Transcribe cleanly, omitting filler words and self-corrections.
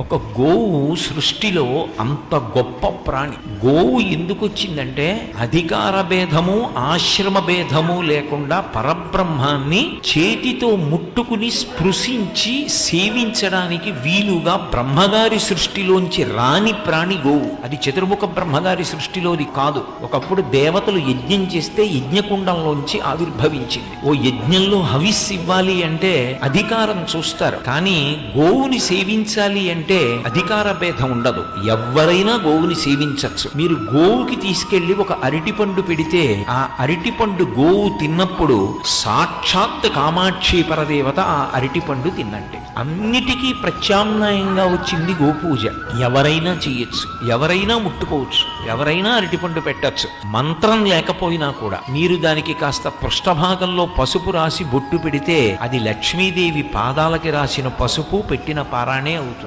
ఒక గోవు సృష్టిలో అంత గొప్ప ప్రాణి. గోవు ఎందుకు వచ్చిందంటే అధికార భేదము ఆశ్రమ భేదము లేకుండా పరబ్రహ్మాన్ని చేతితో ముట్టుకుని స్పృశించి సేవించడానికి వీలుగా బ్రహ్మగారి సృష్టిలోంచి రాని ప్రాణి గోవు. అది చతుర్ముఖ బ్రహ్మగారి సృష్టిలోది కాదు. ఒకప్పుడు దేవతలు యజ్ఞం చేస్తే యజ్ఞకుండంలోంచి ఆవిర్భవించింది. ఓ యజ్ఞంలో హవిస్సు ఇవ్వాలి అంటే అధికారం చూస్తారు, కానీ గోవుని సేవించాలి అంటే అధికార భేదం ఉండదు. ఎవరైనా గోవుని సేవించవచ్చు. మీరు గోవుకి తీసుకెళ్లి ఒక అరటిపండు పెడితే ఆ అరటిపండు గోవు తిన్నప్పుడు సాక్షాత్ కామాక్షి పరదేవత ఆ అరటిపండు తిన్నట్టే. అన్నిటికీ ప్రత్యామ్నాయంగా వచ్చింది గోపూజ. ఎవరైనా చెయ్యొచ్చు, ఎవరైనా ముట్టుకోవచ్చు, ఎవరైనా అరటిపండు పెట్టచ్చు. మంత్రం లేకపోయినా కూడా మీరు దానికి కాస్త పృష్ఠభాగంలో పసుపు రాసి బొట్టు పెడితే అది లక్ష్మీదేవి పాదాలకి రాసిన పసుపు పెట్టిన పారాణే అవుతుంది.